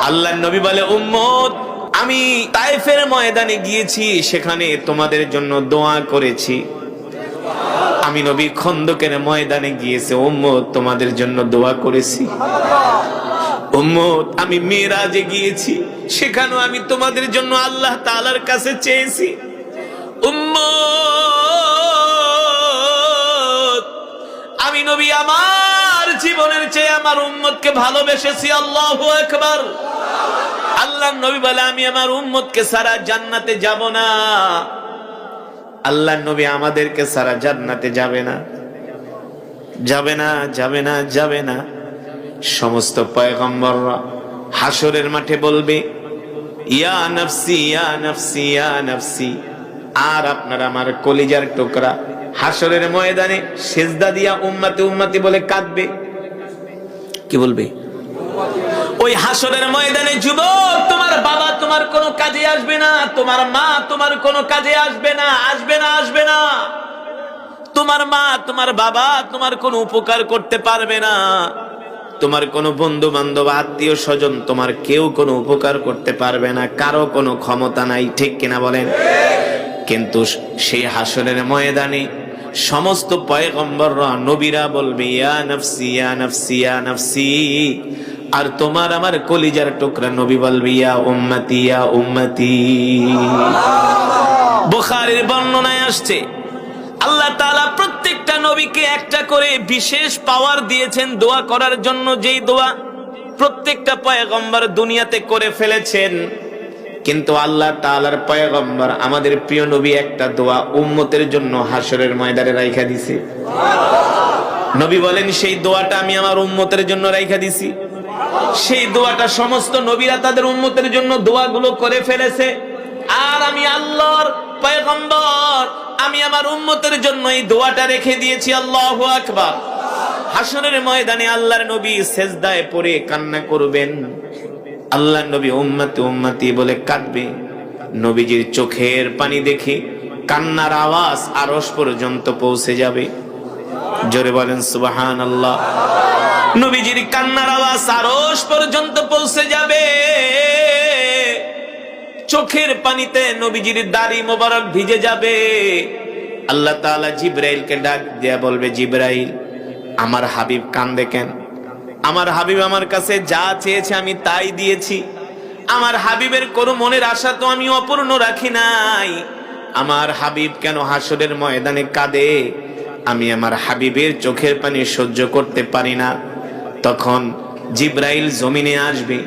আল্লাহর নবী বলে, উম্মত আমি তায়েফের ময়দানে গিয়েছি, সেখানে তোমাদের জন্য দোয়া করেছি। আমি নবী খন্দকের ময়দানে গিয়েছি, উম্মত তোমাদের জন্য দোয়া করেছি। উম্মত আমি মিরাজে গিয়েছি, সেখানেও আমি তোমাদের জন্য আল্লাহ তাআলার কাছে চেয়েছি। উম্মত আমি নবী আমার জীবনের চেয়ে আমার উম্মতকে ভালোবেসেছি। আল্লাহু আকবার। আল্লাহর নবী বলে, আমি আমার উম্মতকে ছাড়া জান্নাতে যাব না। আল্লাহর নবী আমাদেরকে ছাড়া জান্নাতে যাবে না, যাবে না, যাবে না, যাবে না। সমস্ত পয়গম্বররা হাসরের মাঠে বলবে, ইয়া নফসি, ইয়া নফসি, ইয়া নফসি। আর আপনার আমার কলিজার টুকরা হাসরের ময়দানে সিজদা দিয়া উম্মতি উম্মতি বলে কাঁদবে। কি বলবে? ওই হাসরের ময়দানে যুবক, তোমার বাবা তোমার কোনো কাজে আসবে না, তোমার মা তোমার কোনো কাজে আসবে না, আসবে না, আসবে না। তোমার মা তোমার বাবা তোমার কোনো উপকার করতে পারবে না, তোমার কোনো বন্ধু বান্ধব আত্মীয় স্বজন তোমার কেউ কোনো উপকার করতে পারবে না, কারো কোনো ক্ষমতা নাই। ঠিক কিনা বলেন? কিন্তু সেই হাসরের ময়দানে সমস্ত পয়গম্বররা নবীরা বলবে, ইয়া নফসি, ইয়া নফসি, ইয়া নফসি। আর তোমার আমার কলিজার টুকরা নবী বলবে, ইয়া উম্মতি, ইয়া উম্মতি। বুখারীর বর্ণনায় আসছে, আল্লাহ তাআলা প্রত্যেকটা নবীকে একটা করে বিশেষ পাওয়ার দিয়েছেন দোয়া করার জন্য। যেই দোয়া প্রত্যেকটা পয়গম্বর দুনিয়াতে করে ফেলেছেন, কিন্তু আল্লাহ তাআলার পয়গম্বর আমাদের প্রিয় নবী একটা দোয়া উম্মতের জন্য হাসরের ময়দানে রাইখা দিছে। নবী বলেন, সেই দোয়াটা আমি আমার উম্মতের জন্য রাইখা দিছি। সেই দোয়াটা সমস্ত নবীরা তাদের উম্মতের জন্য দোয়াগুলো করে ফেলেছে, আর আমি আল্লাহর পয়গম্বর আমি আমার উম্মতের জন্য এই দোয়াটা রেখে দিয়েছি। আল্লাহু আকবার। হাসরের ময়দানে আল্লাহর নবী সেজদায় পড়ে কান্না করবেন। আল্লাহর নবী উম্মতি উম্মতি বলে কাঁদবে। নবীজির চোখের পানি দেখে কান্নার আওয়াজ আরশ পর্যন্ত পৌঁছে যাবে। জোরে বলেন সুবহানাল্লাহ। নবীজির কান্নার আওয়াজ আরশ পর্যন্ত পৌঁছে যাবে। চোখের পানিতে নবীজির দাড়ি মোবারক ভিজে যাবে। আল্লাহ তাআলা জিবরাইলকে ডাক দিয়া বলবে, জিবরাইল আমার হাবিব কান্দে কেন? আমার হাবিব আমার কাছে যা চেয়েছে আমি তাই দিয়েছি। আমার হাবিবের কোনো মনের আশা তো আমি অপূর্ণ রাখি নাই। আমার হাবিব কেন হাসরের ময়দানে কাঁদে? আমি আমার হাবিবের চোখের পানি সহ্য করতে পারি না। তখন জিবরাইল জমিনে আসবে।